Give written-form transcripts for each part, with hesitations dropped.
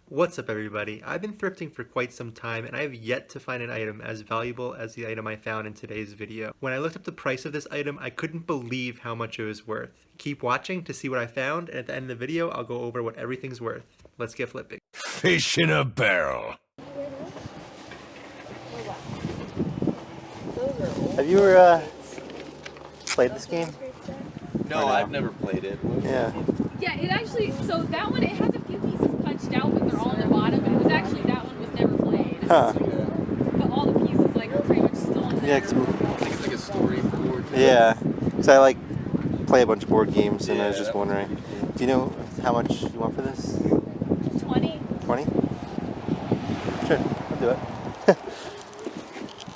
What's up, everybody? I've been thrifting for quite some time and I have yet to find an item as valuable as the item I found in today's video. When I looked up the price of this item, I couldn't believe how much it was worth. Keep watching to see what I found, and at the end of the video, I'll go over what everything's worth. Let's get flipping. Fish in a barrel. Have you ever played this game? No, I've never played it. Yeah. Yeah, it actually, so that one, it has a few pieces punched out, but they're all on the bottom, and it was actually, that one was never played. Huh. But all the pieces, like, are pretty much still on there. Yeah, I think it's like a story board. yeah. Because I play a bunch of board games, and I was Yeah, just that one's wondering. Do you know how much you want for this? 20. 20? Sure, I'll do it.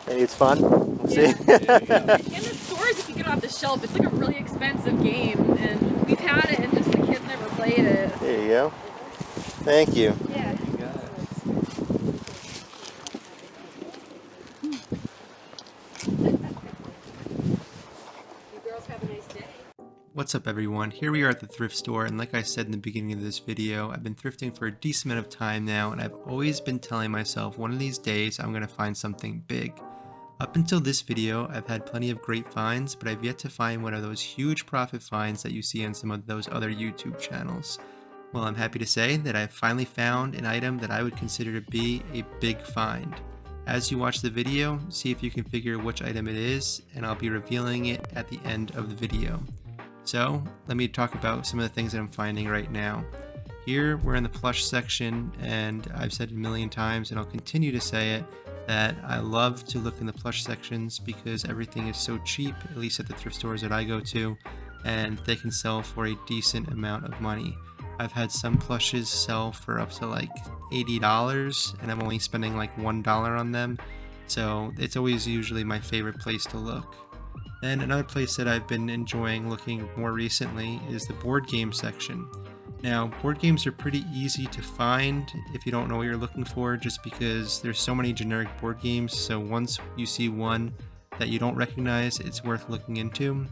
Maybe it's fun. We'll see. In the stores, if you get it off the shelf, it's like a really expensive game, and we've had it, and just the kids never played it. There you go. Thank you. Yeah. You girls have a nice day. What's up, everyone? Here we are at the thrift store, and like I said in the beginning of this video, I've been thrifting for a decent amount of time now, and I've always been telling myself one of these days I'm going to find something big. Up until this video, I've had plenty of great finds, but I've yet to find one of those huge profit finds that you see on some of those other YouTube channels. Well, I'm happy to say that I've finally found an item that I would consider to be a big find. As you watch the video, see if you can figure which item it is, and I'll be revealing it at the end of the video. So, let me talk about some of the things that I'm finding right now. Here, we're in the plush section, and I've said it a million times, and I'll continue to say it, that I love to look in the plush sections because everything is so cheap, at least at the thrift stores that I go to, and they can sell for a decent amount of money. I've had some plushes sell for up to like $80, and I'm only spending like $1 on them, so it's always usually my favorite place to look. Then another place that I've been enjoying looking more recently is the board game section. Now, board games are pretty easy to find if you don't know what you're looking for, just because there's so many generic board games, so once you see one that you don't recognize, it's worth looking into.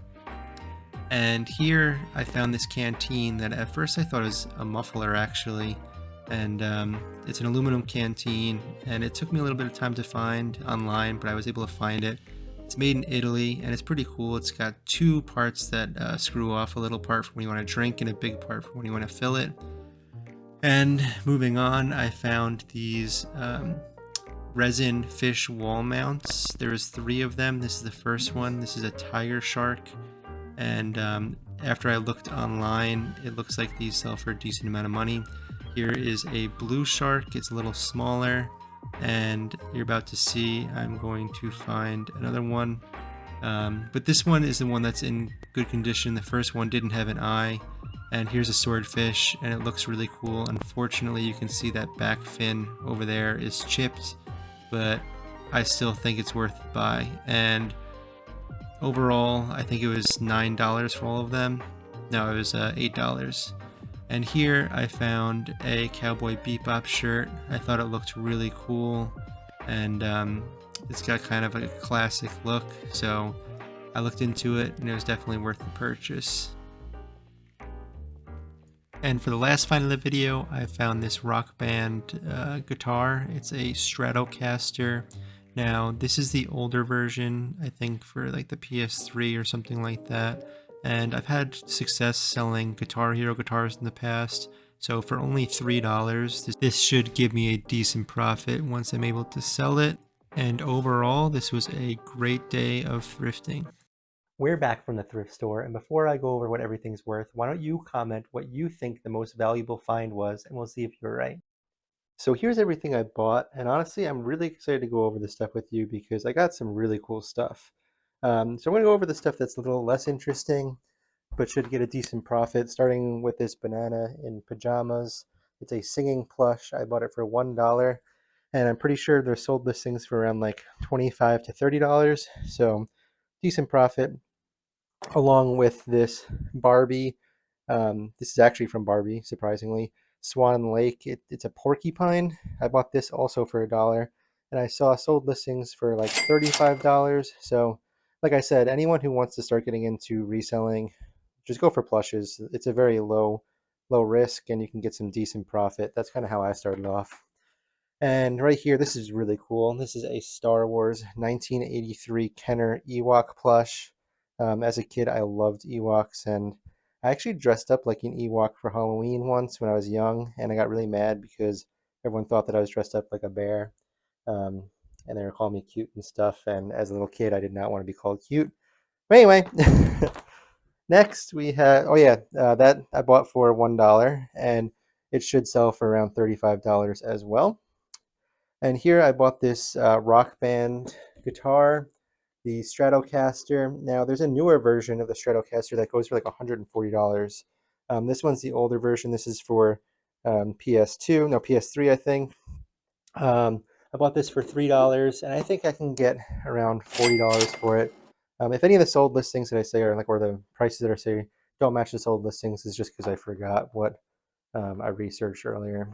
And here I found this canteen that at first I thought was a muffler actually, and it's an aluminum canteen, and it took me a little bit of time to find online, but I was able to find it. It's made in Italy, and it's pretty cool. It's got two parts that screw off, a little part for when you want to drink and a big part for when you want to fill it. And moving on, I found these resin fish wall mounts. There's 3 of them. This is the first one. This is a tiger shark, and after I looked online, it looks like these sell for a decent amount of money. Here is a blue shark. It's a little smaller, and you're about to see I'm going to find another one, but this one is the one that's in good condition. The first one didn't have an eye, and here's a swordfish, and it looks really cool. Unfortunately, you can see that back fin over there is chipped, but I still think it's worth the buy. And overall, I think it was $9 for all of them. No, it was $8. And here I found a Cowboy Bebop shirt. I thought it looked really cool, and it's got kind of a classic look, so I looked into it, and it was definitely worth the purchase. And for the last find of the video, I found this Rock Band guitar. It's a Stratocaster. Now, this is the older version, I think for like the PS3 or something like that. And I've had success selling Guitar Hero guitars in the past, so for only $3, this should give me a decent profit once I'm able to sell it. And overall, this was a great day of thrifting. We're back from the thrift store, and before I go over what everything's worth, why don't you comment what you think the most valuable find was, and we'll see if you're right. So here's everything I bought, and honestly, I'm really excited to go over this stuff with you because I got some really cool stuff. So I'm going to go over the stuff that's a little less interesting, but should get a decent profit, starting with this banana in pajamas. It's a singing plush. I bought it for $1, and I'm pretty sure they're sold listings for around like $25 to $30, so decent profit. Along with this Barbie, this is actually from Barbie, surprisingly, Swan Lake. It's a porcupine. I bought this also for $1, and I saw sold listings for like $35, so like I said, anyone who wants to start getting into reselling, just go for plushes. It's a very low low risk and you can get some decent profit. That's kind of how I started off. And right here, this is really cool. This is a Star Wars 1983 Kenner Ewok plush. As a kid, I loved Ewoks, and I actually dressed up like an Ewok for Halloween once when I was young, and I got really mad because everyone thought that I was dressed up like a bear, um, and they were calling me cute and stuff. And as a little kid, I did not want to be called cute. But anyway, next we have, oh yeah, that I bought for $1, and it should sell for around $35 as well. And here I bought this Rock Band guitar, the Stratocaster. Now there's a newer version of the Stratocaster that goes for like $140. This one's the older version. This is for PS2, no PS3, I think. I bought this for $3, and I think I can get around $40 for it. If any of the sold listings that I say are like, or the prices that I say don't match the sold listings, is just because I forgot what I researched earlier.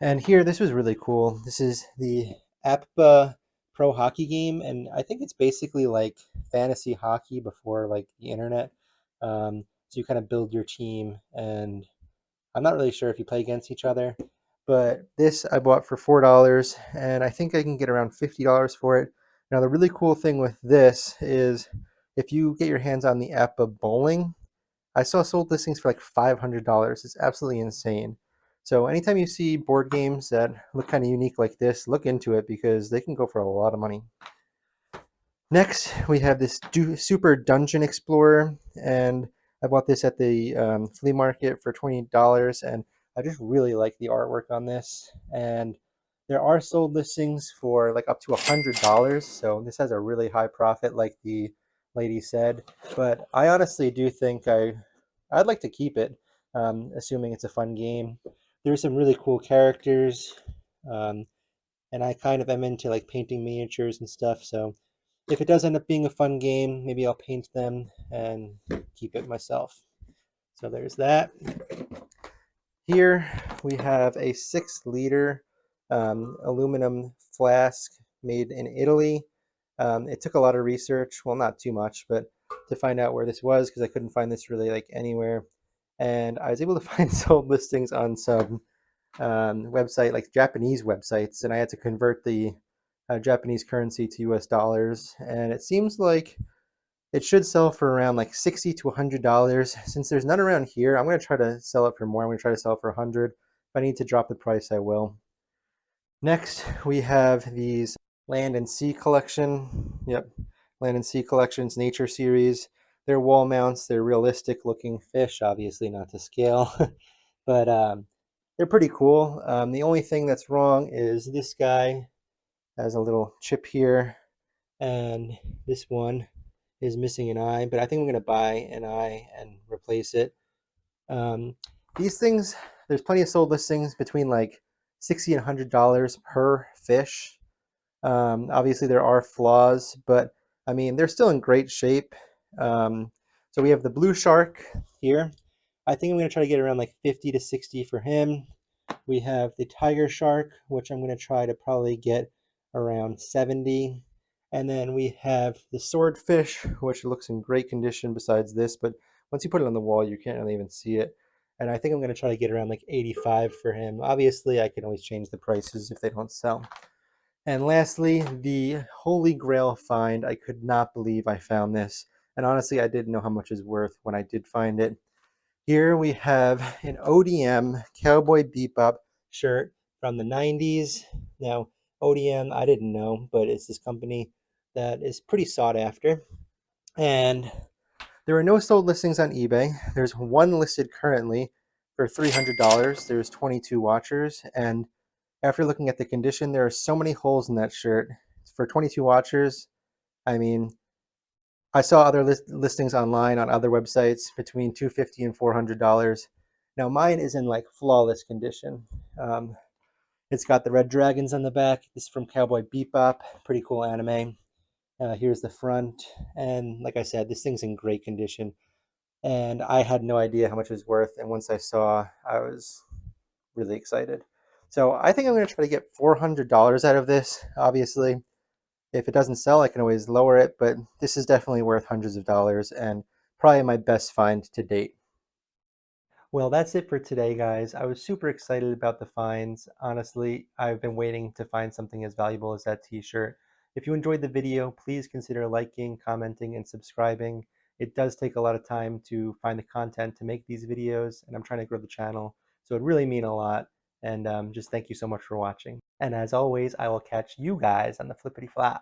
And here, this was really cool. This is the APBA Pro Hockey game, and I think it's basically like fantasy hockey before like the internet. So you kind of build your team, and I'm not really sure if you play against each other, but this I bought for $4, and I think I can get around $50 for it. Now, the really cool thing with this is if you get your hands on the APBA Bowling, I saw sold listings for like $500. It's absolutely insane. So anytime you see board games that look kind of unique like this, look into it because they can go for a lot of money. Next, we have this Super Dungeon Explorer, and I bought this at the flea market for $20, and I just really like the artwork on this. And there are sold listings for like up to $100, so this has a really high profit, like the lady said. But I honestly do think I'd like to keep it, assuming it's a fun game. There's some really cool characters, um, and I kind of am into like painting miniatures and stuff, so if it does end up being a fun game, maybe I'll paint them and keep it myself. So there's that. Here we have a 6-liter aluminum flask made in Italy. It took a lot of research, well, not too much, but to find out where this was because I couldn't find this really like anywhere. And I was able to find sold listings on some website, like Japanese websites, and I had to convert the Japanese currency to US dollars. And it seems like it should sell for around like $60 to $100. Since there's none around here, I'm going to try to sell it for more. I'm going to try to sell it for 100. If I need to drop the price, I will. Next, we have these Land and Sea Collection. Yep, Land and Sea Collections Nature Series. They're wall mounts. They're realistic looking fish, obviously not to scale, but they're pretty cool. The only thing that's wrong is this guy has a little chip here, and this one is missing an eye, but I think I'm going to buy an eye and replace it. These things, there's plenty of sold listings between like $60 and $100 per fish. Obviously, there are flaws, but I mean, they're still in great shape. So we have the blue shark here. I think I'm going to try to get around like 50 to 60 for him. We have the tiger shark, which I'm going to try to probably get around 70. And then we have the swordfish, which looks in great condition besides this, but once you put it on the wall, you can't really even see it. And I think I'm going to try to get around like 85 for him. Obviously, I can always change the prices if they don't sell. And lastly, the Holy Grail find. I could not believe I found this. And honestly, I didn't know how much it's worth when I did find it. Here we have an ODM Cowboy Bebop shirt from the 90s. Now, ODM, I didn't know, but it's this company that is pretty sought after. And there are no sold listings on eBay. There's one listed currently for $300. There's 22 watchers. And after looking at the condition, there are so many holes in that shirt. For 22 watchers, I mean, I saw other listings online on other websites between $250 and $400. Now mine is in like flawless condition. It's got the red dragons on the back. This is from Cowboy Bebop, pretty cool anime. Here's the front, and like I said, this thing's in great condition. And I had no idea how much it was worth, and once I saw, I was really excited. So I think I'm going to try to get $400 out of this, obviously. If it doesn't sell, I can always lower it, but this is definitely worth hundreds of dollars and probably my best find to date. Well, that's it for today, guys. I was super excited about the finds. Honestly, I've been waiting to find something as valuable as that t-shirt. If you enjoyed the video, please consider liking, commenting, and subscribing. It does take a lot of time to find the content to make these videos, and I'm trying to grow the channel, so it really mean a lot. And just thank you so much for watching. And as always, I will catch you guys on the flippity flop.